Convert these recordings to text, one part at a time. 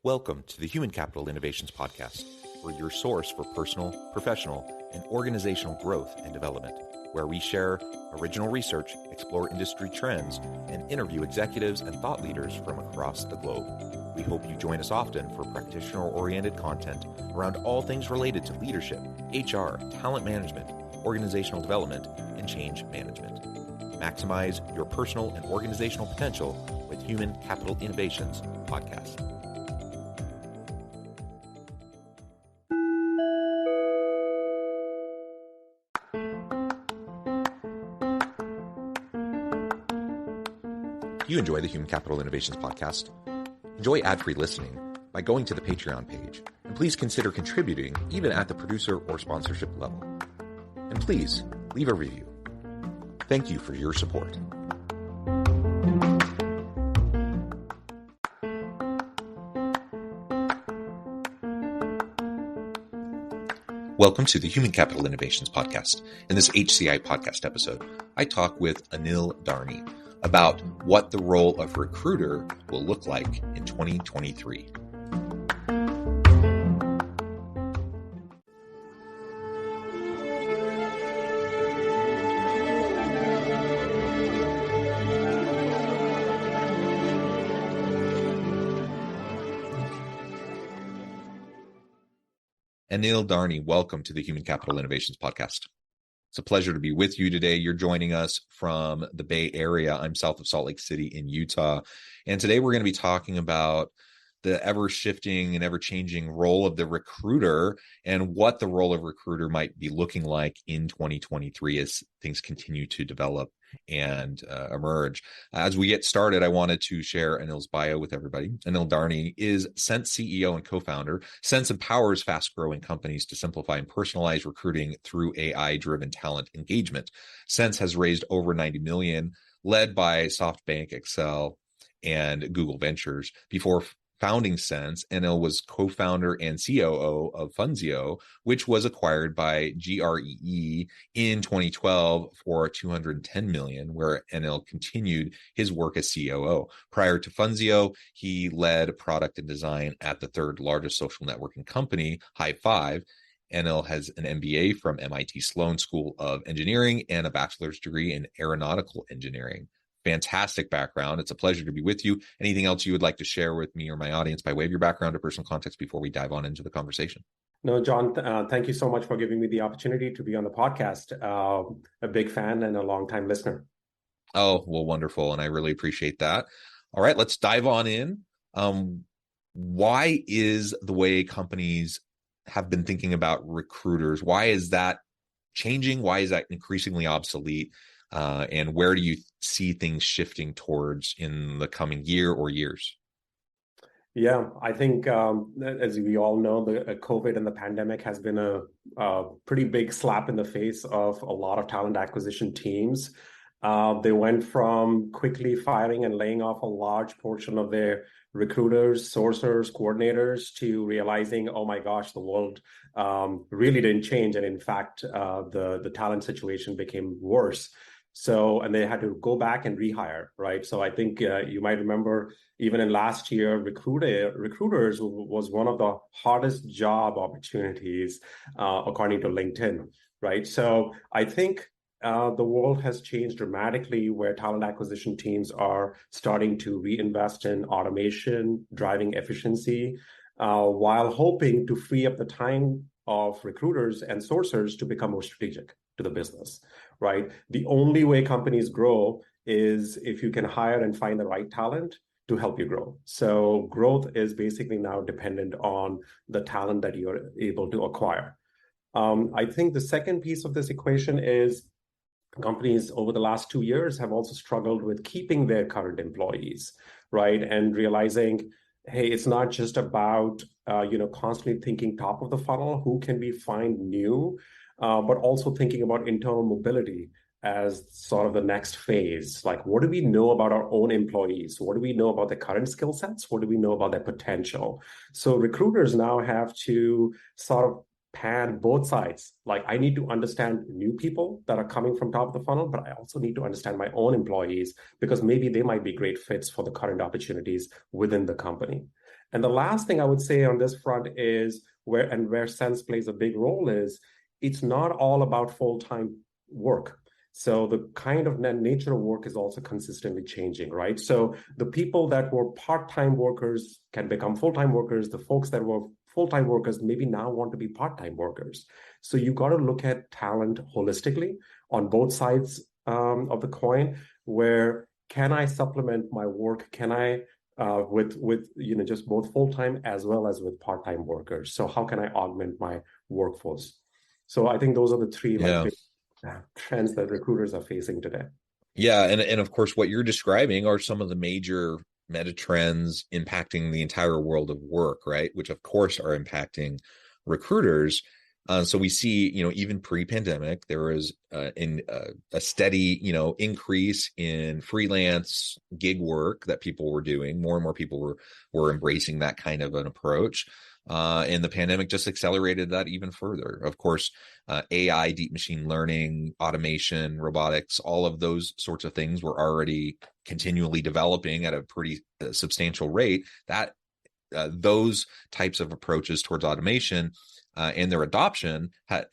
Welcome to the Human Capital Innovations Podcast. We're your source for personal, professional, and organizational growth and development, where we share original research, explore industry trends, and interview executives and thought leaders from across the globe. We hope you join us often for practitioner-oriented content around all things related to leadership, HR, talent management, organizational development, and change management. Maximize your personal and organizational potential with Human Capital Innovations Podcast. If you enjoy the Human Capital Innovations Podcast, enjoy ad-free listening by going to the Patreon page, and please consider contributing even at the producer or sponsorship level. And please leave a review. Thank you for your support. Welcome to the Human Capital Innovations Podcast. In this HCI podcast episode, I talk with Anil Dharni about what the role of recruiter will look like in 2023. Anil Dharni, welcome to the Human Capital Innovations Podcast. It's a pleasure to be with you today. You're joining us from the Bay Area. I'm south of Salt Lake City in Utah. And today we're going to be talking about the ever-shifting and ever-changing role of the recruiter and what the role of recruiter might be looking like in 2023 as things continue to develop and emerge. As we get started, I wanted to share Anil's bio with everybody. Anil Dharni is Sense CEO and co-founder. Sense empowers fast-growing companies to simplify and personalize recruiting through AI-driven talent engagement. Sense has raised over $90 million, led by SoftBank, Excel, and Google Ventures. Before founding Sense, Anil was co-founder and COO of Funzio, which was acquired by GREE in 2012 for $210 million, where Anil continued his work as COO. Prior to Funzio, he led product and design at the third largest social networking company, High5. Anil has an MBA from MIT Sloan School of Engineering and a bachelor's degree in aeronautical engineering. Fantastic background. It's a pleasure to be with you. Anything else you would like to share with me or my audience by way of your background or personal context before we dive on into the conversation? No, John, thank you so much for giving me the opportunity to be on the podcast. A big fan and a longtime listener. Oh, well, wonderful. And I really appreciate that. All right, let's dive on in. Why is the way companies have been thinking about recruiters, why is that changing? Why is that increasingly obsolete? And where do you see things shifting towards in the coming year or years? Yeah, I think as we all know, the COVID and the pandemic has been a pretty big slap in the face of a lot of talent acquisition teams. They went from quickly firing and laying off a large portion of their recruiters, sourcers, coordinators to realizing, oh my gosh, the world really didn't change. And in fact, the talent situation became worse. So, and they had to go back and rehire, right? So I think you might remember even in last year, recruiters was one of the hardest job opportunities, according to LinkedIn, right? So I think the world has changed dramatically where talent acquisition teams are starting to reinvest in automation, driving efficiency, while hoping to free up the time of recruiters and sourcers to become more strategic to the business, right? The only way companies grow is if you can hire and find the right talent to help you grow. So growth is basically now dependent on the talent that you're able to acquire. I think the second piece of this equation is companies over the last 2 years have also struggled with keeping their current employees, right? And realizing, hey, it's not just about, constantly thinking top of the funnel, who can we find new, but also thinking about internal mobility as sort of the next phase. Like, what do we know about our own employees? What do we know about their current skill sets? What do we know about their potential? So recruiters now have to sort of pan both sides. Like, I need to understand new people that are coming from top of the funnel, but I also need to understand my own employees because maybe they might be great fits for the current opportunities within the company. And the last thing I would say on this front is where sense plays a big role is it's not all about full-time work. So the kind of nature of work is also consistently changing, right? So the people that were part-time workers can become full-time workers. The folks that were full-time workers maybe now want to be part-time workers. So you got to look at talent holistically on both sides of the coin. Where can I supplement my work? Can I with just both full-time as well as with part-time workers? So how can I augment my workforce? So I think those are the three like Yeah. big trends that recruiters are facing today. Yeah, and of course, what you're describing are some of the major meta trends impacting the entire world of work, right? Which of course are impacting recruiters. So we see, even pre-pandemic, there was a steady, increase in freelance gig work that people were doing. More and more people were embracing that kind of an approach. And the pandemic just accelerated that even further. Of course, AI, deep machine learning, automation, robotics, all of those sorts of things were already continually developing at a pretty substantial rate. That those types of approaches towards automation and their adoption had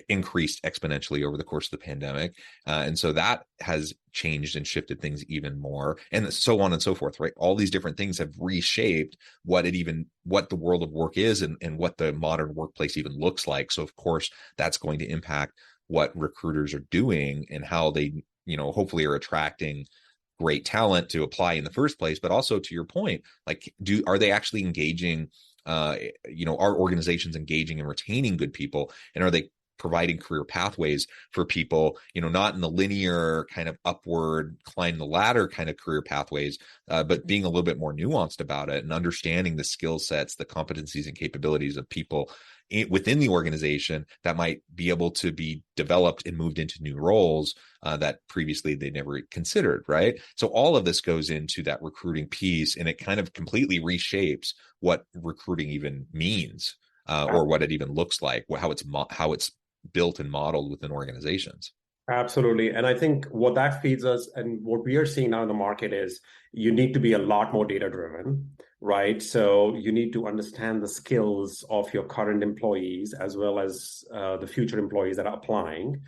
increased exponentially over the course of the pandemic. And so that has changed and shifted things even more, and so on and so forth, right? All these different things have reshaped what the world of work is and what the modern workplace even looks like. So of course, that's going to impact what recruiters are doing and how they, hopefully are attracting great talent to apply in the first place. But also, to your point, like, are they actually engaging, are organizations engaging and retaining good people, and are they providing career pathways for people, not in the linear kind of upward climb the ladder kind of career pathways, but being a little bit more nuanced about it and understanding the skill sets, the competencies and capabilities of people within the organization that might be able to be developed and moved into new roles that previously they never considered, right? So all of this goes into that recruiting piece, and it kind of completely reshapes what recruiting even means, or what it even looks like, how it's built and modeled within organizations. Absolutely. And I think what that feeds us and what we are seeing now in the market is you need to be a lot more data driven, right? So you need to understand the skills of your current employees as well as the future employees that are applying.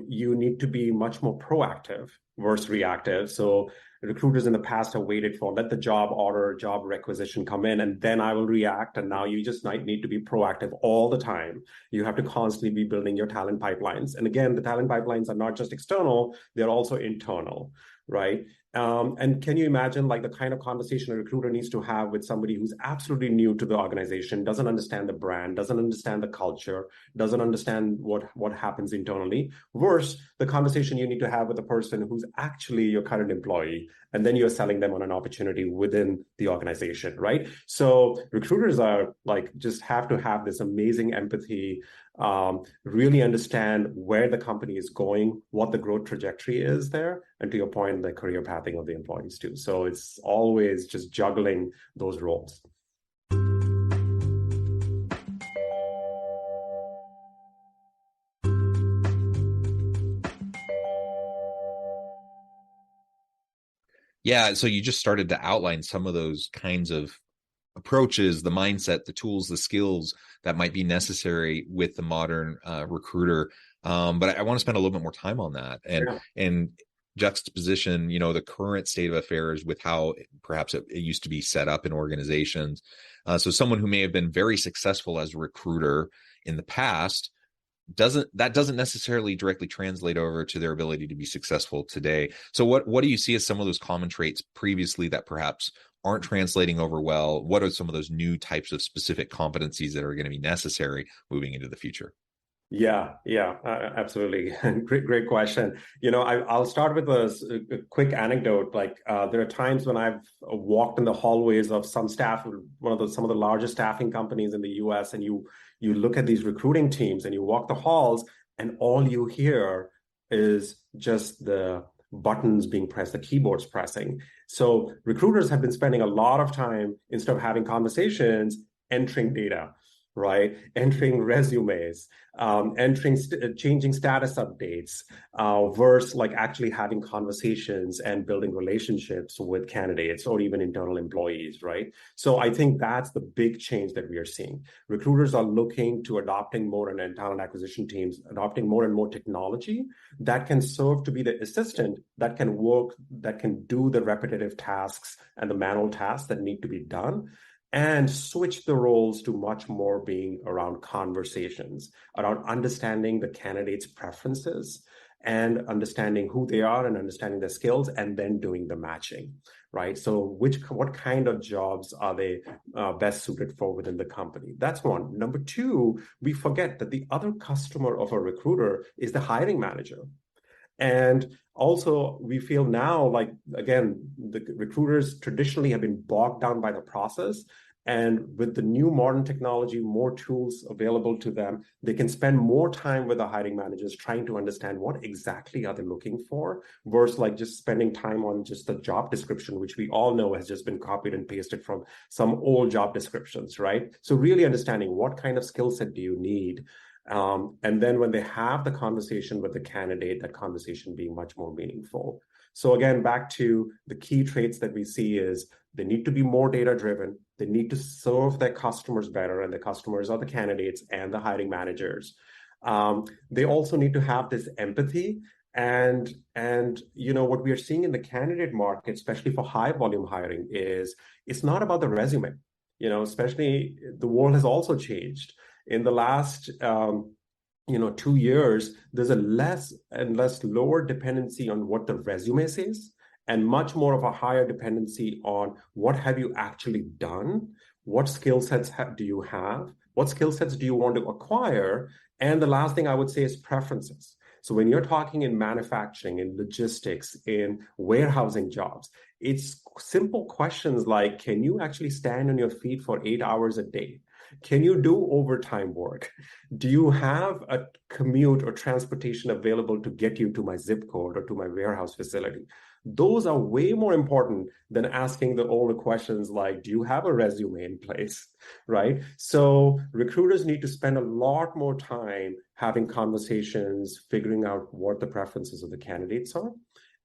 You need to be much more proactive versus reactive. So recruiters in the past have waited for let the job order, job requisition come in, and then I will react. And now you just need to be proactive all the time. You have to constantly be building your talent pipelines. And again, the talent pipelines are not just external, they're also internal, right? And can you imagine like the kind of conversation a recruiter needs to have with somebody who's absolutely new to the organization, doesn't understand the brand, doesn't understand the culture, doesn't understand what happens internally, versus the conversation you need to have with a person who's actually your current employee, and then you're selling them on an opportunity within the organization, right? So recruiters are like just have to have this amazing empathy, really understand where the company is going, what the growth trajectory is there, and to your point, the career pathing of the employees too. So it's always just juggling those roles. Yeah, so you just started to outline some of those kinds of approaches, the mindset, the tools, the skills that might be necessary with the modern recruiter. But I want to spend a little bit more time on that and juxtaposition, the current state of affairs with how perhaps it used to be set up in organizations. So someone who may have been very successful as a recruiter in the past doesn't necessarily directly translate over to their ability to be successful today. So what do you see as some of those common traits previously that perhaps aren't translating over well? What are some of those new types of specific competencies that are going to be necessary moving into the future? Yeah, absolutely. Great question. I'll start with a quick anecdote. Like, there are times when I've walked in the hallways of some of the largest staffing companies in the U.S., and you look at these recruiting teams, and you walk the halls, and all you hear is just the buttons being pressed, the keyboards pressing. So recruiters have been spending a lot of time, instead of having conversations, entering data. right? Entering resumes, changing status updates, versus like actually having conversations and building relationships with candidates or even internal employees, right? So I think that's the big change that we are seeing. Recruiters are looking to adopting more and talent acquisition teams, adopting more and more technology that can serve to be the assistant that can work, that can do the repetitive tasks and the manual tasks that need to be done, and switch the roles to much more being around conversations, around understanding the candidate's preferences and understanding who they are and understanding their skills, and then doing the matching, right? So what kind of jobs are they best suited for within the company? That's one. Number two, we forget that the other customer of a recruiter is the hiring manager. And also, we feel now like, again, the recruiters traditionally have been bogged down by the process. And with the new modern technology, more tools available to them, they can spend more time with the hiring managers trying to understand what exactly are they looking for, versus like just spending time on just the job description, which we all know has just been copied and pasted from some old job descriptions, right? So really understanding what kind of skill set do you need, and then when they have the conversation with the candidate, that conversation being much more meaningful. So again, back to the key traits that we see is they need to be more data driven. They need to serve their customers better, and the customers are the candidates and the hiring managers. They also need to have this empathy. And you know what we are seeing in the candidate market, especially for high volume hiring, is it's not about the resume. You know, especially the world has also changed in the last 2 years. There's a less and less lower dependency on what the resume says, and much more of a higher dependency on what have you actually done, what skill sets do you have, what skill sets do you want to acquire, and the last thing I would say is preferences. So when you're talking in manufacturing, in logistics, in warehousing jobs, it's simple questions like, can you actually stand on your feet for 8 hours a day? Can you do overtime work? Do you have a commute or transportation available to get you to my zip code or to my warehouse facility? Those are way more important than asking the older questions like, do you have a resume in place, right? So recruiters need to spend a lot more time having conversations, figuring out what the preferences of the candidates are,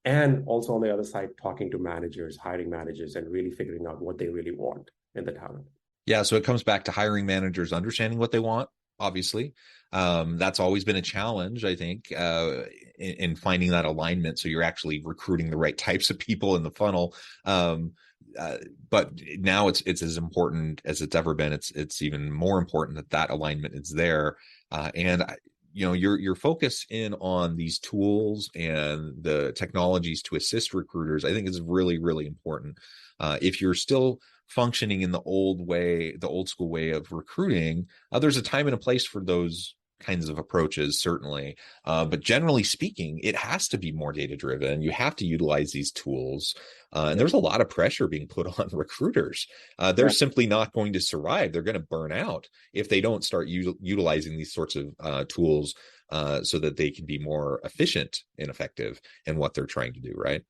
and also on the other side, talking to managers, hiring managers, and really figuring out what they really want in the talent. Yeah, so it comes back to hiring managers understanding what they want, obviously. That's always been a challenge, I think, in finding that alignment. So you're actually recruiting the right types of people in the funnel. But now it's as important as it's ever been. It's even more important that alignment is there. And your focus in on these tools and the technologies to assist recruiters, I think, is really, really important. If you're still functioning in the old school way of recruiting, there's a time and a place for those kinds of approaches, certainly. But generally speaking, it has to be more data driven. You have to utilize these tools. And there's a lot of pressure being put on recruiters. They're simply not going to survive. They're going to burn out if they don't start utilizing these sorts of tools so that they can be more efficient and effective in what they're trying to do, right?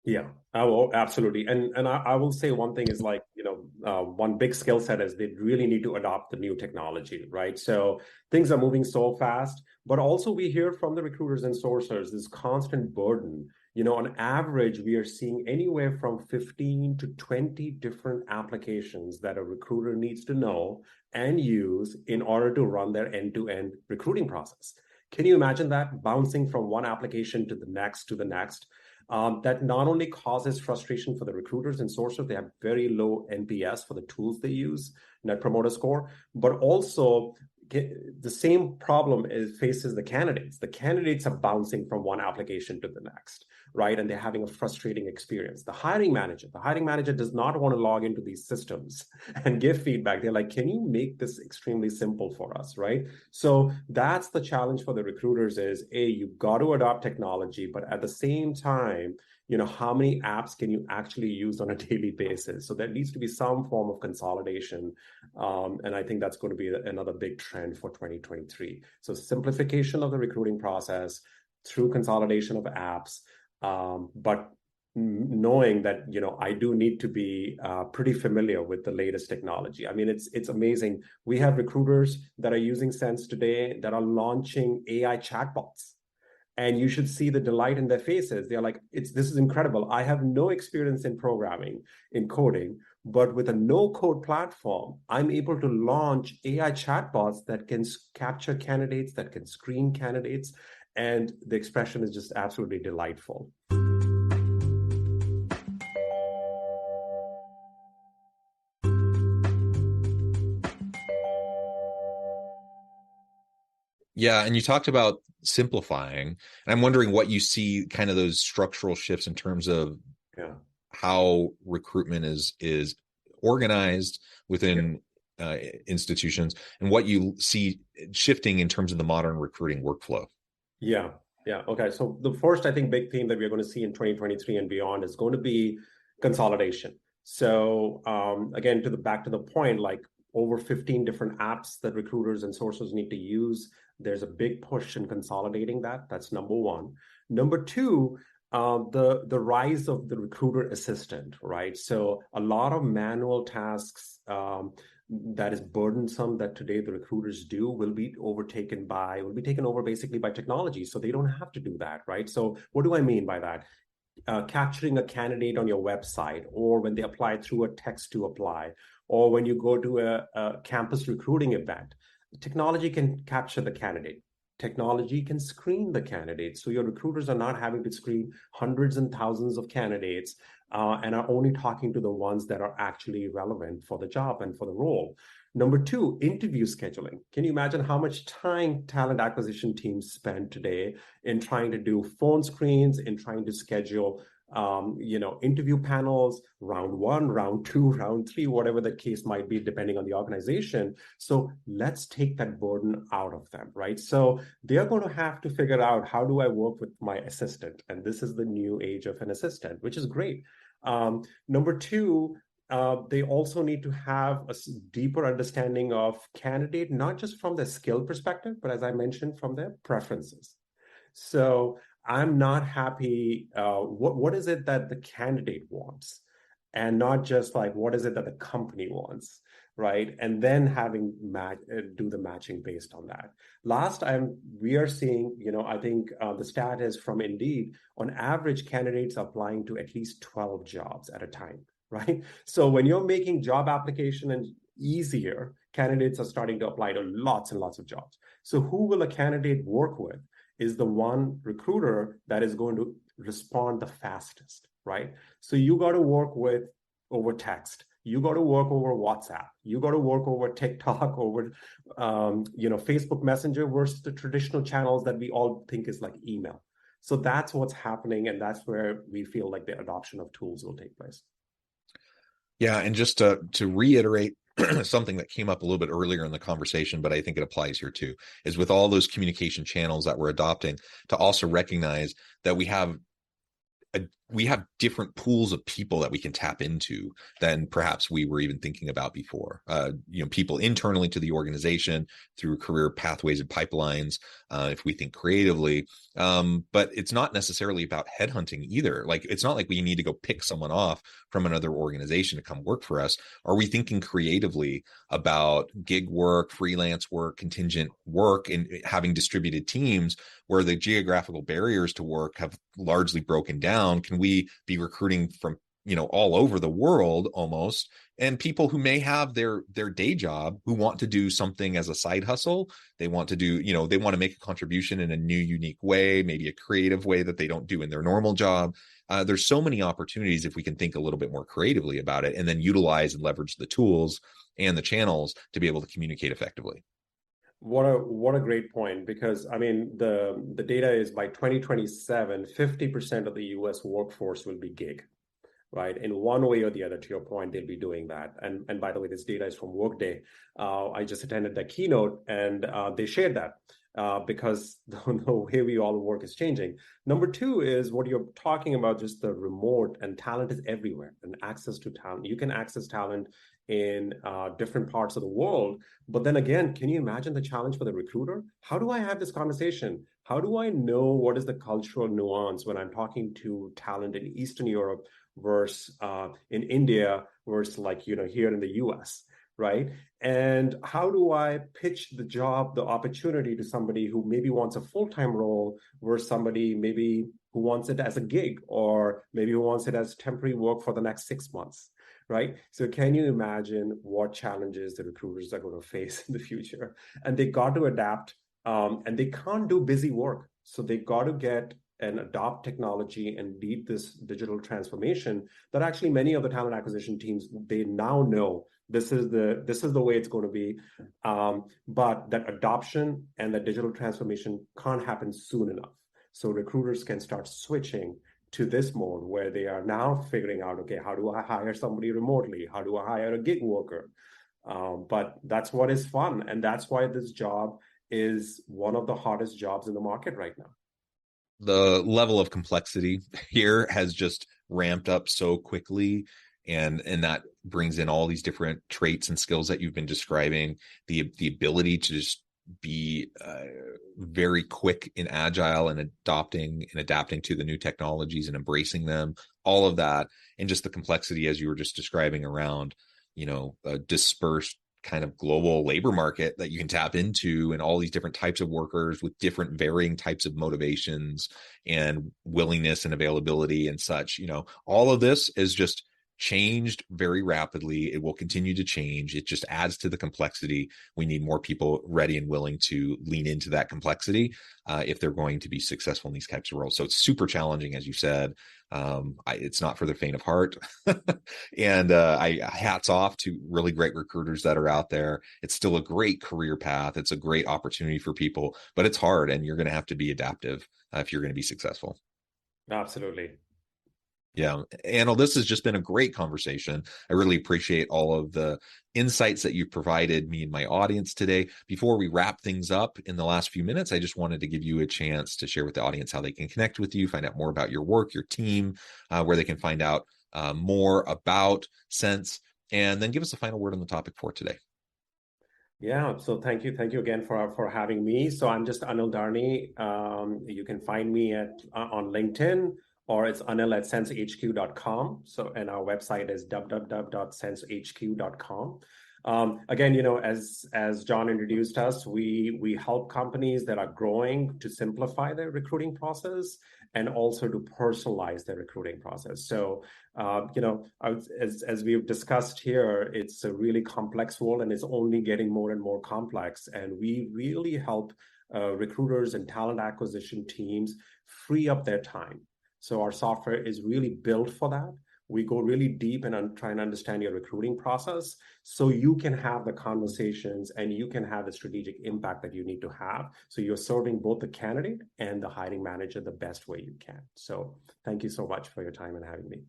Yeah, absolutely. And I will say one thing is like, one big skill set is they really need to adopt the new technology, right? So things are moving so fast, but also we hear from the recruiters and sourcers this constant burden. On average, we are seeing anywhere from 15 to 20 different applications that a recruiter needs to know and use in order to run their end-to-end recruiting process. Can you imagine that, bouncing from one application to the next to the next? That not only causes frustration for the recruiters and sourcers, they have very low NPS for the tools they use, Net Promoter Score, but also the same problem faces the candidates. The candidates are bouncing from one application to the next, right? And they're having a frustrating experience. The hiring manager does not want to log into these systems and give feedback. They're like, can you make this extremely simple for us, right? So that's the challenge for the recruiters is, you've got to adopt technology, but at the same time, how many apps can you actually use on a daily basis? So there needs to be some form of consolidation. And I think that's going to be another big trend for 2023. So simplification of the recruiting process through consolidation of apps, but knowing that, I do need to be pretty familiar with the latest technology. I mean, it's amazing. We have recruiters that are using Sense today that are launching AI chatbots, and you should see the delight in their faces. They're like, this is incredible. I have no experience in programming, in coding, but with a no-code platform, I'm able to launch AI chatbots that can capture candidates, that can screen candidates, and the expression is just absolutely delightful. Yeah, and you talked about simplifying, and I'm wondering what you see kind of those structural shifts in terms of how recruitment is organized within institutions, and what you see shifting in terms of the modern recruiting workflow. Yeah. Okay. So the first, I think, big theme that we're going to see in 2023 and beyond is going to be consolidation. So again, back to the point, like over 15 different apps that recruiters and sourcers need to use. There's a big push in consolidating that. That's number one. Number two, the rise of the recruiter assistant, right? So a lot of manual tasks that is burdensome that today the recruiters do will be taken over basically by technology. So they don't have to do that, right? So what do I mean by that? Capturing a candidate on your website, or when they apply through a text to apply, or when you go to a campus recruiting event, technology can capture the candidate. Technology can screen the candidates. So your recruiters are not having to screen hundreds and thousands of candidates and are only talking to the ones that are actually relevant for the job and for the role. Number two, interview scheduling. Can you imagine how much time talent acquisition teams spend today in trying to do phone screens, in trying to schedule interview panels, round one, round two, round three, whatever the case might be, depending on the organization. So let's take that burden out of them, right? So they're going to have to figure out, how do I work with my assistant? And this is the new age of an assistant, which is great. Number two, they also need to have a deeper understanding of candidate, not just from the skill perspective, but as I mentioned, from their preferences. So I'm not happy. What is it that the candidate wants? And not just like, what is it that the company wants, right? And then do the matching based on that. We are seeing, I think the stat is from Indeed, on average, candidates are applying to at least 12 jobs at a time, right? So when you're making job application and easier, candidates are starting to apply to lots and lots of jobs. So who will a candidate work with is the one recruiter that is going to respond the fastest, right? So you got to work with over text. You got to work over WhatsApp. You got to work over TikTok, over Facebook Messenger versus the traditional channels that we all think is like email. So that's what's happening, and that's where we feel like the adoption of tools will take place. Yeah, and just to reiterate something that came up a little bit earlier in the conversation, but I think it applies here too, is with all those communication channels that we're adopting, to also recognize that we have different pools of people that we can tap into than perhaps we were even thinking about before. People internally to the organization through career pathways and pipelines, if we think creatively. But it's not necessarily about headhunting either. Like, it's not like we need to go pick someone off from another organization to come work for us. Are we thinking creatively about gig work, freelance work, contingent work, and having distributed teams where the geographical barriers to work have largely broken down? Can we be recruiting from all over the world almost, and people who may have their day job, who want to do something as a side hustle? They want to do, they want to make a contribution in a new, unique way, maybe a creative way that they don't do in their normal job. There's so many opportunities if we can think a little bit more creatively about it, and then utilize and leverage the tools and the channels to be able to communicate effectively. What a great point, because I mean, the data is by 2027, 50% of the US workforce will be gig, right? In one way or the other, to your point, they'll be doing that. And by the way, this data is from Workday. I just attended that keynote, and they shared that because the way we all work is changing. Number two is what you're talking about, just the remote, and talent is everywhere, and access to talent. You can access talent in different parts of the world. But then again, can you imagine the challenge for the recruiter? How do I have this conversation? How do I know what is the cultural nuance when I'm talking to talent in Eastern Europe versus in India versus here in the US, right? And how do I pitch the job, the opportunity to somebody who maybe wants a full-time role versus somebody maybe who wants it as a gig or maybe who wants it as temporary work for the next 6 months, right? So can you imagine what challenges the recruiters are going to face in the future? And they got to adapt, and they can't do busy work. So they got to get and adopt technology and lead this digital transformation that actually many of the talent acquisition teams, they now know this is the way it's going to be. But that adoption and that digital transformation can't happen soon enough. So recruiters can start switching to this mode where they are now figuring out, okay, how do I hire somebody remotely? How do I hire a gig worker? But that's what is fun. And that's why this job is one of the hottest jobs in the market right now. The level of complexity here has just ramped up so quickly. And that brings in all these different traits and skills that you've been describing, the ability to just be very quick and agile and adapting to the new technologies and embracing them, all of that. And just the complexity, as you were just describing, around, a dispersed kind of global labor market that you can tap into, and all these different types of workers with different varying types of motivations and willingness and availability and such. All of this is just changed very rapidly. It will continue to change. It just adds to the complexity. We need more people ready and willing to lean into that complexity if they're going to be successful in these types of roles. So it's super challenging, as you said. It's not for the faint of heart. And I hats off to really great recruiters that are out there. It's still a great career path. It's a great opportunity for people, but it's hard, and you're going to have to be adaptive if you're going to be successful. Absolutely. Yeah. Anil, this has just been a great conversation. I really appreciate all of the insights that you've provided me and my audience today. Before we wrap things up in the last few minutes, I just wanted to give you a chance to share with the audience how they can connect with you, find out more about your work, your team, where they can find out more about Sense, and then give us a final word on the topic for today. Yeah, so thank you again for having me. So I'm just Anil Dharni. You can find me on LinkedIn, or it's Anil at sensehq.com. So, and our website is www.sensehq.com. Again, as John introduced us, we help companies that are growing to simplify their recruiting process and also to personalize their recruiting process. So, as we've discussed here, it's a really complex world, and it's only getting more and more complex. And we really help recruiters and talent acquisition teams free up their time. So our software is really built for that. We go really deep and try and understand your recruiting process so you can have the conversations and you can have the strategic impact that you need to have. So you're serving both the candidate and the hiring manager the best way you can. So thank you so much for your time and having me.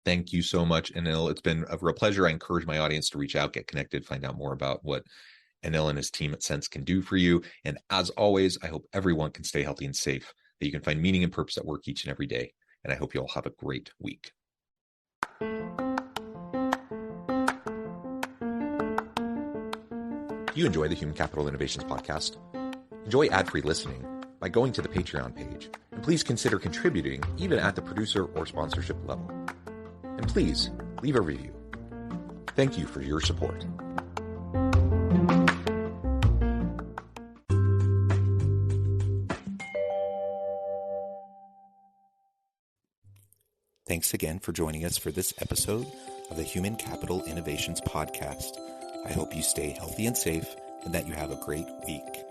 Thank you so much, Anil. It's been a real pleasure. I encourage my audience to reach out, get connected, find out more about what Anil and his team at Sense can do for you. And as always, I hope everyone can stay healthy and safe, that you can find meaning and purpose at work each and every day. And I hope you all have a great week. Do you enjoy the Human Capital Innovations podcast? Enjoy ad-free listening by going to the Patreon page. And please consider contributing even at the producer or sponsorship level. And please leave a review. Thank you for your support. Thanks again for joining us for this episode of the Human Capital Innovations podcast. I hope you stay healthy and safe and that you have a great week.